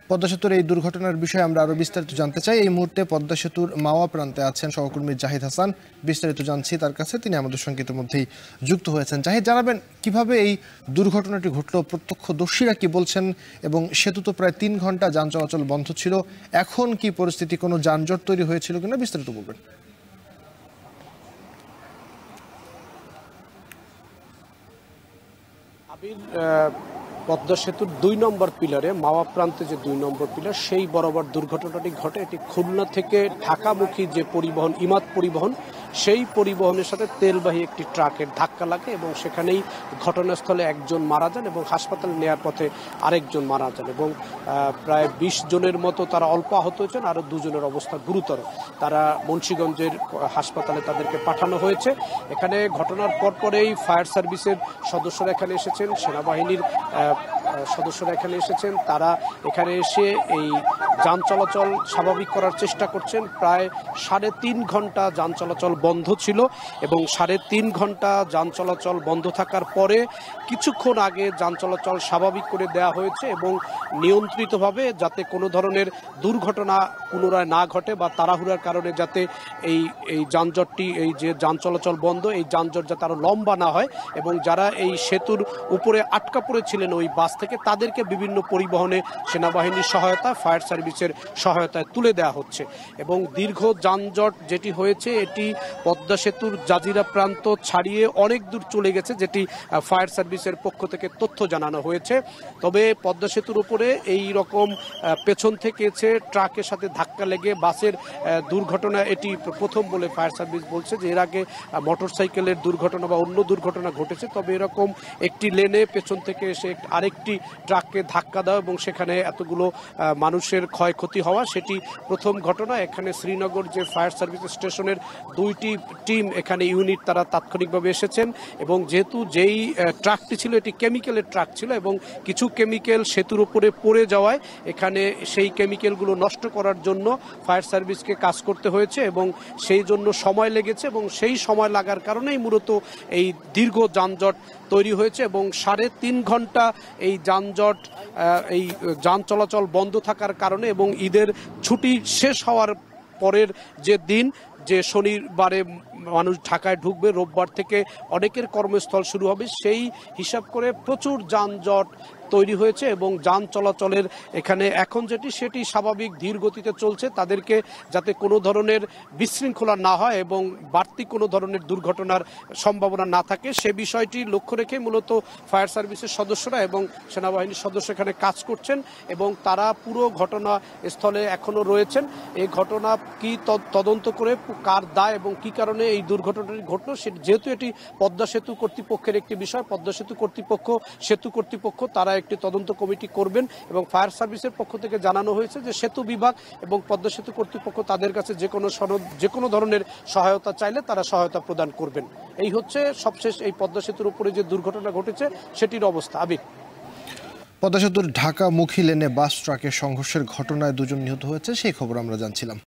পদ্মা সেতুর এই দুর্ঘটনার বিষয়ে আমরা আরো বিস্তারিত জানতে চাই। এই মুহূর্তে পদ্মা সেতুর মাওয়া প্রান্তে আছেন সহকর্মী জাহিদ হাসান। বিস্তারিত জানছি তার কাছে, তিনি আমাদের সঙ্গে ইতিমধ্যেই যুক্ত হয়েছেন। জাহিদ, জানাবেন কিভাবে এই দুর্ঘটনাটি ঘটলো, প্রত্যক্ষদর্শীরা কি বলছেন, এবং সেতু তো প্রায় 3 ঘন্টা যান চলাচল বন্ধ ছিল, এখন কি পরিস্থিতি, কোনো যানজট তৈরি হয়েছিল কিনা, বিস্তারিত বলবেন। পদ্মা সেতুর 2 নম্বর পিলারে মাওয়া প্রান্তে যে 2 নম্বর পিলার, সেই বরাবর দুর্ঘটনাটি ঘটে। এটি খুলনা থেকে ঢাকামুখী যে পরিবহন, ইমাদ পরিবহন, সেই পরিবহনের সাথে তেলবাহী একটি ট্রাকের ধাক্কা লাগে এবং সেখানেই ঘটনাস্থলে একজন মারা যান এবং হাসপাতালে নেওয়ার পথে আরেকজন মারা যান এবং প্রায় 20 জনের মতো তারা অল্প আহত হয়েছেন, আরও 2 জনের অবস্থা গুরুতর। তারা মুন্সিগঞ্জের হাসপাতালে তাদেরকে পাঠানো হয়েছে। এখানে ঘটনার পরপরেই ফায়ার সার্ভিসের সদস্যরা এখানে এসেছেন, সেনাবাহিনীর সদস্যরা এখানে এসেছেন। তারা এখানে এসে এই যান চলাচল স্বাভাবিক করার চেষ্টা করছেন। প্রায় 3.5 ঘন্টা যান চলাচল বন্ধ ছিল এবং 3.5 ঘন্টা যান চলাচল বন্ধ থাকার পরে কিছুক্ষণ আগে যান চলাচল স্বাভাবিক করে দেওয়া হয়েছে এবং নিয়ন্ত্রিতভাবে, যাতে কোনো ধরনের দুর্ঘটনা পুনরায় না ঘটে বা তাড়াহুড়ার কারণে যাতে এই যানজটটি, এই যে যান চলাচল বন্ধ, এই যানজট যাতে আরও লম্বা না হয় এবং যারা এই সেতুর উপরে আটকা পড়েছিলেন ওই বাস থেকে, তাদেরকে বিভিন্ন পরিবহনে সেনাবাহিনীর সহায়তা, ফায়ার সার্ভিসের সহায়তায় তুলে দেওয়া হচ্ছে। এবং দীর্ঘ যানজট যেটি হয়েছে, এটি পদ্মা সেতুর জাজিরা প্রান্ত ছাড়িয়ে অনেক দূর চলে গেছে, যেটি ফায়ার সার্ভিসের পক্ষ থেকে তথ্য জানানো হয়েছে। তবে পদ্মা সেতুর উপরে এই রকম পেছন থেকে এসে ট্রাকের সাথে ধাক্কা লেগে বাসের দুর্ঘটনা এটি প্রথম বলে ফায়ার সার্ভিস বলছে যে এর আগে মোটরসাইকেলের দুর্ঘটনা বা অন্য দুর্ঘটনা ঘটেছে, তবে এরকম একটি লেনে পেছন থেকে এসে আরেকটি ট্রাককে ধাক্কা দেওয়া এবং সেখানে এতগুলো মানুষের ক্ষয়ক্ষতি হওয়া, সেটি প্রথম ঘটনা। এখানে শ্রীনগর যে ফায়ার সার্ভিস স্টেশনের 2টি টিম, এখানে ইউনিট, তারা তাৎক্ষণিকভাবে এসেছেন এবং যেহেতু যেই ট্রাকটি ছিল এটি কেমিক্যালের ট্রাক ছিল এবং কিছু কেমিক্যাল সেতুর উপরে পড়ে যাওয়ায় এখানে সেই কেমিক্যালগুলো নষ্ট করার জন্য ফায়ার সার্ভিসকে কাজ করতে হয়েছে এবং সেই জন্য সময় লেগেছে এবং সেই সময় লাগার কারণেই মূলত এই দীর্ঘ যানজট তৈরি হয়েছে এবং 3.5 ঘন্টা এই যানজট, এই যান চলাচল বন্ধ থাকার কারণে এবং ঈদের ছুটি শেষ হওয়ার পরের যে দিন, যে শনিবারে মানুষ ঢাকায় ঢুকবে, রোববার থেকে অনেকের কর্মস্থল শুরু হবে, সেই হিসাব করে প্রচুর যানজট তৈরি হয়েছে এবং যান চলাচলের এখানে এখন সেটি স্বাভাবিক ধীর গতিতে চলছে। তাদেরকে যাতে কোনো ধরনের বিশৃঙ্খলা না হয় এবং বাড়তি কোনো ধরনের দুর্ঘটনার সম্ভাবনা না থাকে, সে বিষয়টি লক্ষ্য রেখে মূলত ফায়ার সার্ভিসের সদস্যরা এবং সেনাবাহিনীর সদস্য এখানে কাজ করছেন এবং তারা পুরো ঘটনাস্থলে এখনও রয়েছেন। এই ঘটনা কি তদন্ত করে কার দায় এবং কি কারণে এই দুর্ঘটনাটি ঘটল, যেহেতু এটি পদ্মা সেতু কর্তৃপক্ষের একটি বিষয়, পদ্মা সেতু কর্তৃপক্ষ, সেতু কর্তৃপক্ষ তারা একটি তদন্ত কমিটি করবেন এবং ফায়ার সার্ভিসের পক্ষ থেকে জানানো হয়েছে যে সেতু বিভাগ এবং পদ্মা সেতু কর্তৃপক্ষ তাদের কাছে যে কোনো ধরনের সহায়তা চাইলে তারা সহায়তা প্রদান করবেন। এই হচ্ছে সবশেষ এই পদ্মা সেতুর উপরে যে দুর্ঘটনা ঘটেছে সেটির অবস্থা। আবির, পদ্মা সেতুর ঢাকামুখী লেনে বাস ট্রাকের সংঘর্ষের ঘটনায় 2 জন নিহত হয়েছে, সেই খবর আমরা জানছিলাম।